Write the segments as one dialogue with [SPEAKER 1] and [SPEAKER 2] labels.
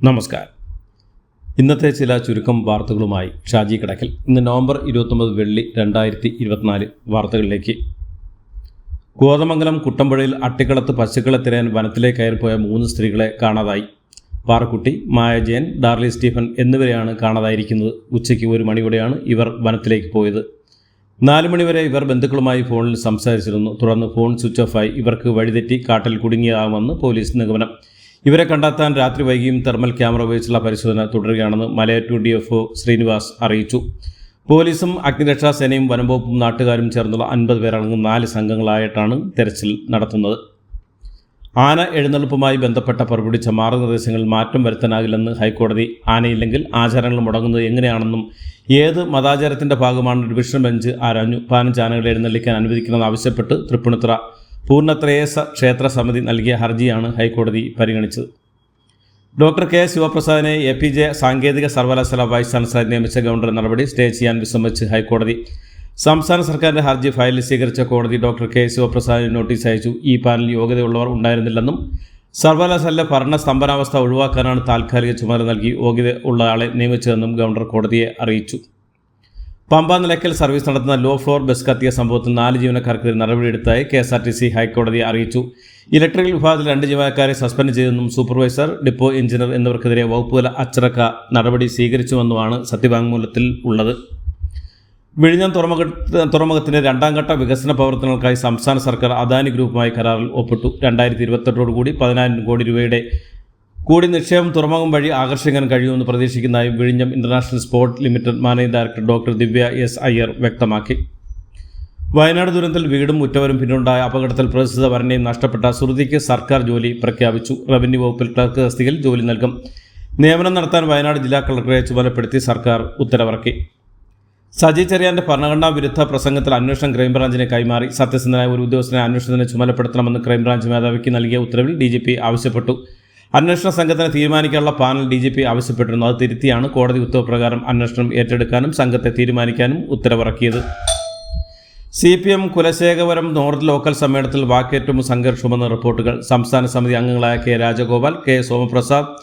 [SPEAKER 1] നമസ്കാരം. ഇന്നത്തെ ചില ചുരുക്കം വാർത്തകളുമായി ഷാജി കിടക്കൽ. ഇന്ന് നവംബർ 29 വെള്ളി 2024 വാർത്തകളിലേക്ക്. കോതമംഗലം കുട്ടമ്പുഴയിൽ അട്ടിക്കളത്ത് പശുക്കളെ തിരയാൻ വനത്തിലേക്ക് കയറിപ്പോയ 3 സ്ത്രീകളെ കാണാതായി. പാറക്കുട്ടി, മായ ജയൻ, ഡാർലി സ്റ്റീഫൻ എന്നിവരെയാണ് കാണാതായിരിക്കുന്നത്. ഉച്ചയ്ക്ക് 1 മണിയോടെയാണ് ഇവർ വനത്തിലേക്ക് പോയത്. 4 മണിവരെ ഇവർ ബന്ധുക്കളുമായി ഫോണിൽ സംസാരിച്ചിരുന്നു. തുടർന്ന് ഫോൺ സ്വിച്ച് ഓഫായി. ഇവർക്ക് വഴിതെറ്റി കാട്ടിൽ കുടുങ്ങിയാകുമെന്ന് പോലീസ് നിഗമനം. ഇവരെ കണ്ടെത്താൻ രാത്രി വൈകിയും തെർമൽ ക്യാമറ ഉപയോഗിച്ചുള്ള പരിശോധന തുടരുകയാണെന്ന് മലയാറ്റൂർ DFO ശ്രീനിവാസ് അറിയിച്ചു. പോലീസും അഗ്നിരക്ഷാ സേനയും വനംവകുപ്പും നാട്ടുകാരും ചേർന്നുള്ള 50 പേരടങ്ങും 4 സംഘങ്ങളായിട്ടാണ് തെരച്ചിൽ നടത്തുന്നത്. ആന എഴുന്നള്ളിപ്പുമായി ബന്ധപ്പെട്ട പുറപ്പെടുവിച്ച മാർഗനിർദ്ദേശങ്ങളിൽ മാറ്റം വരുത്താനാകില്ലെന്ന് ഹൈക്കോടതി. ആനയില്ലെങ്കിൽ ആചാരങ്ങൾ മുടങ്ങുന്നത് എങ്ങനെയാണെന്നും ഏത് മതാചാരത്തിൻ്റെ ഭാഗമാണ് ഡിവിഷൻ ബെഞ്ച് ആരാഞ്ഞു. 15 ആനകളെ എഴുന്നള്ളിക്കാൻ അനുവദിക്കണമെന്ന് ആവശ്യപ്പെട്ട് തൃപ്പൂണിത്തുറ പൂർണ്ണത്രേയസ ക്ഷേത്ര സമിതി നൽകിയ ഹർജിയാണ് ഹൈക്കോടതി പരിഗണിച്ചത്. Doctor K. ശിവപ്രസാദിനെ APJ സാങ്കേതിക സർവകലാശാല വൈസ് ചാൻസലറായി നിയമിച്ച ഗവർണറുടെ നടപടി സ്റ്റേ ചെയ്യാൻ വിസമ്മതിച്ച് ഹൈക്കോടതി. സംസ്ഥാന സർക്കാരിൻ്റെ ഹർജി ഫയലിൽ സ്വീകരിച്ച കോടതി ഡോക്ടർ K. ശിവപ്രസാദിന് നോട്ടീസ് അയച്ചു. ഈ പാനലിൽ യോഗ്യതയുള്ളവർ ഉണ്ടായിരുന്നില്ലെന്നും സർവകലാശാലയിലെ ഭരണ സ്തംഭനാവസ്ഥ ഒഴിവാക്കാനാണ് താൽക്കാലിക ചുമതല നൽകി യോഗ്യത ഉള്ള ആളെ നിയമിച്ചതെന്നും ഗവർണർ കോടതിയെ അറിയിച്ചു. പമ്പ നിലയ്ക്കൽ സർവീസ് നടത്തുന്ന ലോ ഫ്ലോർ ബസ് കത്തിയ സംഭവത്തിൽ 4 ജീവനക്കാർക്കെതിരെ നടപടിയെടുത്തതായി KSRTC ഹൈക്കോടതിയെ അറിയിച്ചു. ഇലക്ട്രിക്കൽ വിഭാഗത്തിൽ 2 ജീവനക്കാരെ സസ്പെൻഡ് ചെയ്തെന്നും സൂപ്പർവൈസർ, ഡിപ്പോ എഞ്ചിനീയർ എന്നിവർക്കെതിരെ വകുപ്പുതല അച്ചടക്ക നടപടി സ്വീകരിച്ചുവെന്നുമാണ് സത്യവാങ്മൂലത്തിൽ ഉള്ളത്. വിഴിഞ്ഞം തുറമുഖത്തിൻ്റെ 2ാം ഘട്ട വികസന പ്രവർത്തനങ്ങൾക്കായി സംസ്ഥാന സർക്കാർ അദാനി ഗ്രൂപ്പുമായി കരാറിൽ ഒപ്പിട്ടു. 2028 10,000 കോടി രൂപയുടെ കൂടി നിക്ഷേപം തുറമുഖം വഴി ആകർഷിക്കാൻ കഴിയുമെന്ന് പ്രതീക്ഷിക്കുന്നതായി വിഴിഞ്ഞം international seaport limited managing director doctor Divya S. Iyer വ്യക്തമാക്കി. വയനാട് ദുരന്തത്തിൽ വീടും ഉറ്റവരും പിന്നുണ്ടായ അപകടത്തിൽ പ്രസിദ്ധ വരനെയും നഷ്ടപ്പെട്ട ശ്രുതിക്ക് സർക്കാർ ജോലി പ്രഖ്യാപിച്ചു. റവന്യൂ വകുപ്പിൽ ക്ലർക്ക് തസ്തികയിൽ ജോലി നൽകും. നിയമനം നടത്താൻ വയനാട് ജില്ലാ കളക്ടറെ ചുമതലപ്പെടുത്തി സർക്കാർ ഉത്തരവിറക്കി. സജി ചെറിയാന്റെ ഭരണഘടനാ വിരുദ്ധ പ്രസംഗത്തിൽ അന്വേഷണം ക്രൈംബ്രാഞ്ചിനെ കൈമാറി. സത്യസന്ധനായ ഒരു ഉദ്യോഗസ്ഥനെ അന്വേഷണത്തിന് ചുമതലപ്പെടുത്തണമെന്ന് ക്രൈംബ്രാഞ്ച് മേധാവിക്ക് നൽകിയ ഉത്തരവിൽ DGP ആവശ്യപ്പെട്ടു. അന്വേഷണ സംഘത്തിന് തീരുമാനിക്കാനുള്ള പാനൽ DGP ആവശ്യപ്പെട്ടിരുന്നു. അത് തിരുത്തിയാണ് കോടതി ഉത്തരവുപ്രകാരം അന്വേഷണം ഏറ്റെടുക്കാനും സംഘത്തെ തീരുമാനിക്കാനും ഉത്തരവിറക്കിയത്. CPM കുലശേഖരം നോർത്ത് ലോക്കൽ സമ്മേളനത്തിൽ വാക്കേറ്റവും സംഘർഷവുമെന്ന റിപ്പോർട്ടുകൾ. സംസ്ഥാന സമിതി അംഗങ്ങളായ K. രാജഗോപാൽ, K. സോമപ്രസാദ്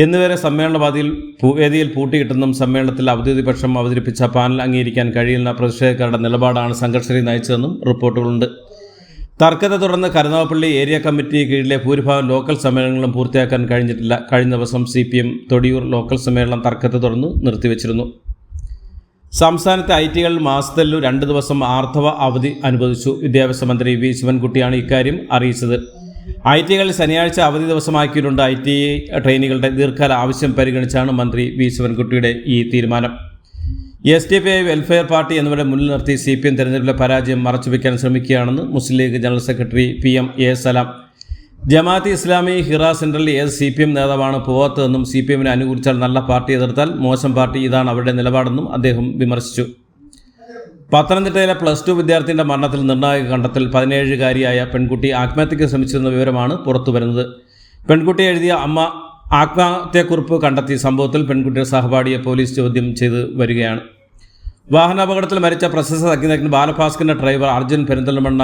[SPEAKER 1] എന്നിവരെ സമ്മേളന വേദിയിൽ പൂട്ടിയിട്ടെന്നും സമ്മേളനത്തിൽ ഔദ്യോഗിക പക്ഷം അവതരിപ്പിച്ച പാനൽ അംഗീകരിക്കാൻ കഴിയുന്ന പ്രതിഷേധക്കാരുടെ നിലപാടാണ് സംഘർഷത്തിൽ നയിച്ചതെന്നും റിപ്പോർട്ടുകളുണ്ട്. തർക്കത്തെ തുടർന്ന് കരുനാഗപ്പള്ളി ഏരിയ കമ്മിറ്റി കീഴിലെ ഭൂരിഭാഗം ലോക്കൽ സമ്മേളനങ്ങളും പൂർത്തിയാക്കാൻ കഴിഞ്ഞിട്ടില്ല. കഴിഞ്ഞ ദിവസം CPM തൊടിയൂർ ലോക്കൽ സമ്മേളനം തർക്കത്തെ തുടർന്ന് നിർത്തിവച്ചിരുന്നു. സംസ്ഥാനത്തെ IT-കളിൽ മാസത്തിൽ 2 ദിവസം ആർത്തവ അവധി അനുവദിച്ചു. വിദ്യാഭ്യാസ മന്ത്രി V. ശിവൻകുട്ടിയാണ് ഇക്കാര്യം അറിയിച്ചത്. IT-കളിൽ ശനിയാഴ്ച അവധി ദിവസമാക്കിയിട്ടുണ്ട്. IT ട്രെയിനികളുടെ ദീർഘകാല ആവശ്യം പരിഗണിച്ചാണ് മന്ത്രി V. ശിവൻകുട്ടിയുടെ ഈ തീരുമാനം. SDPI വെൽഫെയർ പാർട്ടി എന്നിവരെ മുന്നിൽ നിർത്തി CPM തെരഞ്ഞെടുപ്പിലെ പരാജയം മറച്ചുവെക്കാൻ ശ്രമിക്കുകയാണെന്ന് Muslim League general secretary PM A. Salam. Jamaat-e Islami Hira സെൻട്രലിൽ ഏത് CPM നേതാവാണ് പോവാത്തതെന്നും CPMനെ അനുകൂലിച്ചാൽ നല്ല പാർട്ടി, എതിർത്താൽ മോശം പാർട്ടി, ഇതാണ് അവരുടെ നിലപാടെന്നും അദ്ദേഹം വിമർശിച്ചു. പത്തനംതിട്ടയിലെ +2 വിദ്യാർത്ഥിയുടെ മരണത്തിൽ നിർണായക കണ്ടെത്തൽ. 17-കാരിയായ പെൺകുട്ടി ആത്മഹത്യയ്ക്ക് ശ്രമിച്ചിരുന്ന വിവരമാണ് പുറത്തുവരുന്നത്. പെൺകുട്ടി എഴുതിയ ആത്മഹത്യക്കുറിപ്പ് കണ്ടെത്തിയ സംഭവത്തിൽ പെൺകുട്ടിയുടെ സഹപാഠിയെ പോലീസ് ചോദ്യം ചെയ്ത് വരികയാണ്. വാഹനാപകടത്തിൽ മരിച്ച പ്രശസ്ത സംഗീതജ്ഞൻ ബാലഭാസ്കറിന്റെ ഡ്രൈവർ അർജുൻ പെരിന്തൽമണ്ണ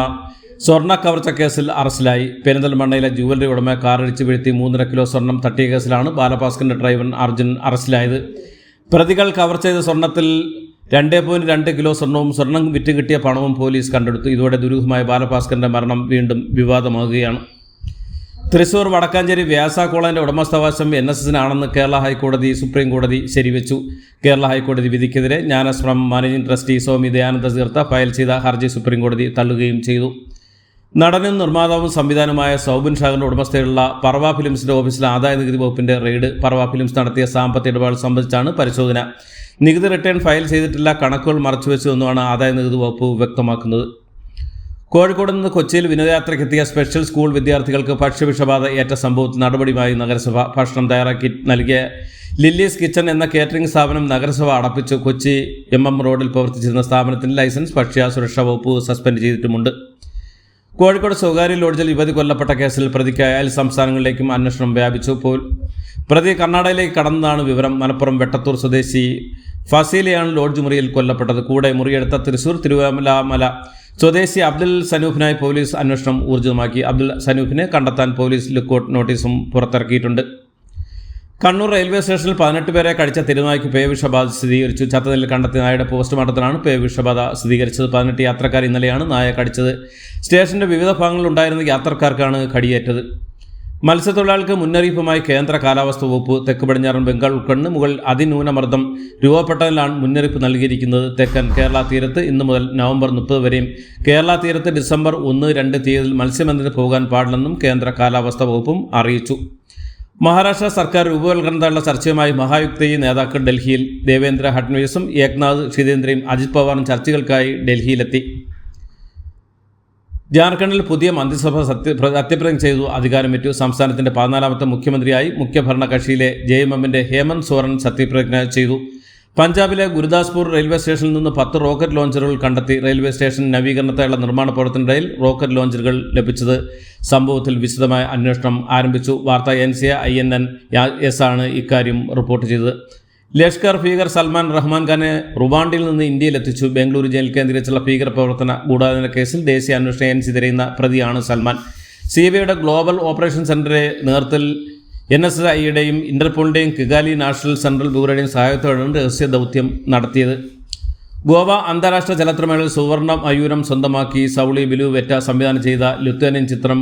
[SPEAKER 1] സ്വർണ്ണ കവർച്ച കേസിൽ അറസ്റ്റിലായി. പെരിന്തൽമണ്ണയിലെ ജുവലറി ഉടമ കാറിടിച്ച് വീഴ്ത്തി 3.5 കിലോ സ്വർണം തട്ടിയ കേസിലാണ് ബാലഭാസ്കറിന്റെ ഡ്രൈവർ അർജുൻ അറസ്റ്റിലായത്. പ്രതികൾ കവർ ചെയ്ത സ്വർണത്തിൽ 2.2 കിലോ സ്വർണം വിറ്റ് കിട്ടിയ പണവും പോലീസ് കണ്ടെടുത്തു. ഇതോടെ ദുരൂഹമായ ബാലഭാസ്കറിന്റെ മരണം വീണ്ടും വിവാദമാകുകയാണ്. തൃശൂർ വടക്കാഞ്ചേരി വ്യാസ കോളേജിൻ്റെ ഉടമസ്ഥാവകാശം NSSനാണെന്ന് കേരള ഹൈക്കോടതി സുപ്രീം കോടതി ശരിവെച്ചു. കേരള ഹൈക്കോടതി വിധിക്കെതിരെ ജ്ഞാനാശ്രമം മാനേജിംഗ് ട്രസ്റ്റി സ്വാമി ദയാനന്ദ തീർത്ത ഫയൽ ചെയ്ത ഹർജി സുപ്രീം കോടതി തള്ളുകയും ചെയ്തു. നടനും നിർമ്മാതാവും സംവിധാനമായ സൗബിൻ ഷാഹിറിൻ്റെ ഉടമസ്ഥയിലുള്ള പറവ ഫിലിംസിൻ്റെ ഓഫീസിലെ ആദായനികുതി വകുപ്പിൻ്റെ റെയ്ഡ്. പറവ ഫിലിംസ് നടത്തിയ സാമ്പത്തിക ഇടപാടുകൾ സംബന്ധിച്ചാണ് പരിശോധന. നികുതി റിട്ടേൺ ഫയൽ ചെയ്തിട്ടില്ല, കണക്കുകൾ മറച്ചുവെച്ചുവെന്നുമാണ് ആദായനികുതി വകുപ്പ് വ്യക്തമാക്കുന്നത്. കോഴിക്കോട് നിന്ന് കൊച്ചിയിൽ വിനോദയാത്രയ്ക്കെത്തിയ സ്പെഷ്യൽ സ്കൂൾ വിദ്യാർത്ഥികൾക്ക് ഭക്ഷ്യവിഷബാധ ഏറ്റ സംഭവത്തിൽ നടപടിയുമായി നഗരസഭ. ഭക്ഷണം തയ്യാറാക്കി നൽകിയ ലില്ലീസ് കിച്ചൺ എന്ന കേറ്ററിംഗ് സ്ഥാപനം നഗരസഭ അടപ്പിച്ചു. കൊച്ചി MM റോഡിൽ പ്രവർത്തിച്ചിരുന്ന സ്ഥാപനത്തിൻ്റെ ലൈസൻസ് ഭക്ഷ്യ സുരക്ഷാ വകുപ്പ് സസ്പെൻഡ് ചെയ്തിട്ടുമുണ്ട്. കോഴിക്കോട് സ്വകാര്യ ലോഡ്ജിൽ യുവതി കൊല്ലപ്പെട്ട കേസിൽ പ്രതിക്ക് അയൽ സംസ്ഥാനങ്ങളിലേക്കും അന്വേഷണം വ്യാപിച്ചു. പ്രതി കർണാടകയിലേക്ക് കടന്നതാണ് വിവരം. മലപ്പുറം വെട്ടത്തൂർ സ്വദേശി ഫസീലയാണ് ലോഡ്ജ് മുറിയിൽ കൊല്ലപ്പെട്ടത്. കൂടെ മുറിയെടുത്ത തൃശൂർ തിരുവല്ലാമല സ്വദേശി അബ്ദുൽ സനൂഫിനായി പോലീസ് അന്വേഷണം ഊർജിതമാക്കി. അബ്ദുൽ സനൂഫിനെ കണ്ടെത്താൻ പോലീസ് ലുക്കൌട്ട് നോട്ടീസും പുറത്തിറക്കിയിട്ടുണ്ട്. കണ്ണൂർ റെയിൽവേ സ്റ്റേഷനിൽ 18 പേരെ കടിച്ച തിരുനായ്ക്ക് പേവിഷബാധ സ്ഥിരീകരിച്ചു. ചത്തനിൽ കണ്ടെത്തിയ നായയുടെ പോസ്റ്റ്മോർട്ടത്തിലാണ് പേവിഷബാധ സ്ഥിരീകരിച്ചത്. 18 യാത്രക്കാർ ഇന്നലെയാണ് നായ കടിച്ചത്. സ്റ്റേഷന്റെ വിവിധ ഭാഗങ്ങളിലുണ്ടായിരുന്ന യാത്രക്കാർക്കാണ് കടിയേറ്റത്. മത്സ്യത്തൊഴിലാളികൾക്ക് മുന്നറിയിപ്പുമായി കേന്ദ്ര കാലാവസ്ഥാ വകുപ്പ്. തെക്ക് പടിഞ്ഞാറൻ ബംഗാൾ ഉൾക്കടലിന് മുകളിൽ അതിന്യൂനമർദ്ദം രൂപപ്പെട്ടതിലാണ് മുന്നറിയിപ്പ് നൽകിയിരിക്കുന്നത്. തെക്കൻ കേരള തീരത്ത് ഇന്ന് മുതൽ നവംബർ 30 വരെയും കേരള തീരത്ത് ഡിസംബർ 1-2 തീയതിയിൽ മത്സ്യബന്ധനത്തിന് പോകാൻ പാടില്ലെന്നും കേന്ദ്ര കാലാവസ്ഥാ വകുപ്പും അറിയിച്ചു. മഹാരാഷ്ട്ര സർക്കാർ രൂപവൽക്കരണത്തിലുള്ള ചർച്ചയുമായി മഹായുക്തി നേതാക്കൾ ഡൽഹിയിൽ. ദേവേന്ദ്ര ഫഡ്നവിസും ഏക്നാഥ് ഷിതേന്ദ്രയും അജിത് പവാറും ചർച്ചകൾക്കായി ഡൽഹിയിലെത്തി. ജാർഖണ്ഡിൽ പുതിയ മന്ത്രിസഭ സത്യപ്രതിജ്ഞ ചെയ്തു അധികാരമേറ്റു. സംസ്ഥാനത്തിന്റെ 14ാമത്തെ മുഖ്യമന്ത്രിയായി മുഖ്യഭരണ കക്ഷിയിലെ ജെഎംഎമ്മിന്റെ ഹേമന്ത് സോറൻ സത്യപ്രതിജ്ഞ ചെയ്തു. പഞ്ചാബിലെ ഗുരുദാസ്പൂർ റെയിൽവേ സ്റ്റേഷനിൽ നിന്ന് 10 റോക്കറ്റ് ലോഞ്ചറുകൾ കണ്ടെത്തി. റെയിൽവേ സ്റ്റേഷൻ നവീകരണത്തിനുള്ള നിർമ്മാണ പ്രവർത്തനത്തിനിടയിൽ റോക്കറ്റ് ലോഞ്ചറുകൾ ലഭിച്ചത്. സംഭവത്തിൽ വിശദമായ അന്വേഷണം ആരംഭിച്ചു. വാർത്താ ഏജൻസിയ INNS ആണ് ഇക്കാര്യം റിപ്പോർട്ട് ചെയ്തത്. ലഷ്കർ ഭീകർ സൽമാൻ റഹ്മാൻ ഖാനെ റുവാണ്ടയിൽ നിന്ന് ഇന്ത്യയിലെത്തിച്ചു. ബംഗളൂരു ജയിൽ കേന്ദ്രീകരിച്ചുള്ള ഭീകര പ്രവർത്തന ഗൂഢാലോചന കേസിൽ ദേശീയ അന്വേഷണ ഏജൻസി തിരയുന്ന പ്രതിയാണ് സൽമാൻ. CBIയുടെ ഗ്ലോബൽ ഓപ്പറേഷൻ സെന്ററിന്റെ നേതൃത്വത്തിൽ NSIയുടെയും ഇന്റർപോളിന്റെയും കിഗാലി നാഷണൽ സെൻട്രൽ ബ്യൂറോയുടെയും സഹായത്തോടെയാണ് രഹസ്യ ദൗത്യം നടത്തിയത്. ഗോവ അന്താരാഷ്ട്ര ചലച്ചിത്രമേളയിൽ സുവർണ മയൂരം സ്വന്തമാക്കി. സൗളി ബിലുവെറ്റ സംവിധാനം ചെയ്ത ലുത്വാനിയൻ ചിത്രം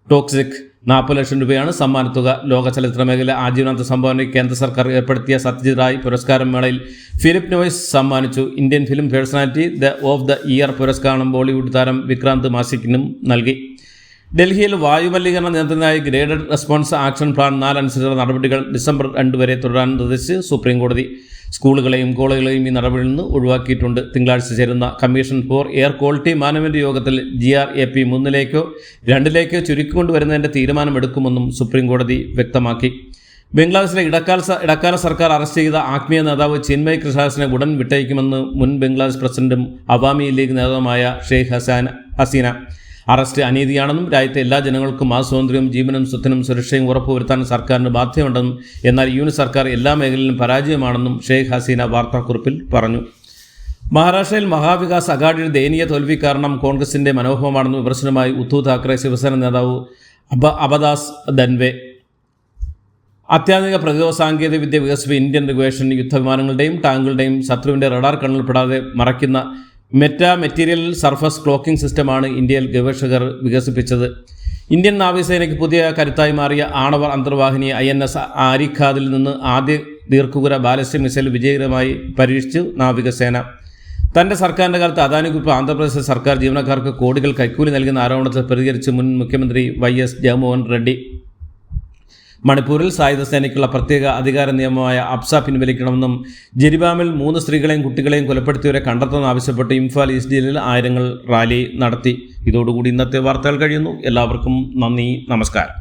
[SPEAKER 1] ടോക്സിക്. 40 ലക്ഷം രൂപയാണ് സമ്മാനത്തുക. ലോക ചലച്ചിത്ര മേഖല ആജീവനാന്ത സംഭാവനയ്ക്ക് കേന്ദ്ര സർക്കാർ ഏർപ്പെടുത്തിയ സത്യജിത് റായ് പുരസ്കാരം മേളയിൽ ഫിലിപ്പ് നോയ്സ് സമ്മാനിച്ചു. Indian film personality of the year പുരസ്കാരം ബോളിവുഡ് താരം വിക്രാന്ത് മാസിക്കിനും നൽകി. ഡൽഹിയിൽ വായുമലിനീകരണ നിയന്ത്രണത്തിനായി ഗ്രേഡഡ് റെസ്പോൺസ് ആക്ഷൻ പ്ലാൻ 4 അനുസരിച്ചുള്ള നടപടികൾ ഡിസംബർ 2 വരെ തുടരാൻ നിർദ്ദേശിച്ച് സുപ്രീം കോടതി. സ്കൂളുകളെയും കോളേജുകളെയും ഈ നടപടിയിൽ നിന്ന് ഒഴിവാക്കിയിട്ടുണ്ട്. തിങ്കളാഴ്ച ചേരുന്ന commission for air quality management യോഗത്തിൽ GRAP 3-ലേക്കോ 2-ലേക്കോ ചുരുക്കിക്കൊണ്ടുവരുന്നതിന്റെ തീരുമാനമെടുക്കുമെന്നും സുപ്രീം കോടതി വ്യക്തമാക്കി. ബംഗ്ലാദേശിലെ ഇടക്കാല സർക്കാർ അറസ്റ്റ് ചെയ്ത ആത്മീയ നേതാവ് ചിന്മയ് കൃഷ്ണദാസിനെ ഉടൻ വിട്ടയക്കുമെന്ന് മുൻ ബംഗ്ലാദേശ് പ്രസിഡന്റും അവാമി ലീഗ് നേതാവുമായ ഷെയ്ഖ് ഹസീന. അറസ്റ്റ് അനീതിയാണെന്നും രാജ്യത്തെ എല്ലാ ജനങ്ങൾക്കും സ്വാതന്ത്ര്യവും ജീവനും സ്വത്തിനും സുരക്ഷയും ഉറപ്പുവരുത്താൻ സർക്കാരിന് ബാധ്യതയുണ്ടെന്നും എന്നാൽ യൂണിറ്റ് സർക്കാർ എല്ലാ മേഖലയിലും പരാജയമാണെന്നും ഷെയ്ഖ് ഹസീന വാർത്താക്കുറിപ്പിൽ പറഞ്ഞു. മഹാരാഷ്ട്രയിൽ മഹാവികാസ് അഘാഡിയുടെ ദയനീയ തോൽവി കാരണം കോൺഗ്രസിന്റെ മനോഭാവമാണെന്നും വിമർശനമായി ഉദ്ധവ് താക്കറെ ശിവസേന നേതാവ് അബദാസ് ദൻവെ. അത്യാധുനിക പ്രതിരോധ സാങ്കേതിക വിദ്യ വികസിപ്പിച്ച ഇന്ത്യൻ റിവേഷൻ യുദ്ധവിമാനങ്ങളുടെയും ടാങ്കുകളുടെയും ശത്രുവിന്റെ റഡാർ കണ്ണിൽപ്പെടാതെ മറയ്ക്കുന്ന മെറ്റീരിയൽ സർഫസ് ക്ലോക്കിംഗ് സിസ്റ്റമാണ് ഇന്ത്യയിൽ ഗവേഷകർ വികസിപ്പിച്ചത്. ഇന്ത്യൻ നാവികസേനയ്ക്ക് പുതിയ കരുത്തായി മാറിയ ആണവ അന്തർവാഹിനി INS ആരിഖാദിൽ നിന്ന് ആദ്യ ദീർഘദൂര ബാലിസ്റ്റിക് മിസൈൽ വിജയകരമായി പരീക്ഷിച്ചു നാവികസേന. തന്റെ സർക്കാരിന്റെ കാലത്ത് അദാനി ഗ്രൂപ്പ് ആന്ധ്രാപ്രദേശ് സർക്കാർ ജീവനക്കാർക്ക് കോടികൾ കൈക്കൂലി നൽകുന്ന ആരോപണത്തിൽ പ്രതികരിച്ച് മുൻ മുഖ്യമന്ത്രി YS ജഗൻമോഹൻ റെഡ്ഡി. മണിപ്പൂരിൽ സായുധ സേനയ്ക്കുള്ള പ്രത്യേക അധികാര നിയമമായ അപ്സ പിൻവലിക്കണമെന്നും ജിരിബാമിൽ 3 സ്ത്രീകളെയും കുട്ടികളെയും കൊലപ്പെടുത്തിയവരെ കണ്ടെത്തണമെന്നാവശ്യപ്പെട്ട് ഇംഫാൽ ഈസ്റ്റ് ജില്ലയിൽ ആയിരങ്ങൾ റാലി നടത്തി. ഇതോടുകൂടി ഇന്നത്തെ വാർത്തകൾ കഴിയുന്നു. എല്ലാവർക്കും നന്ദി, നമസ്കാരം.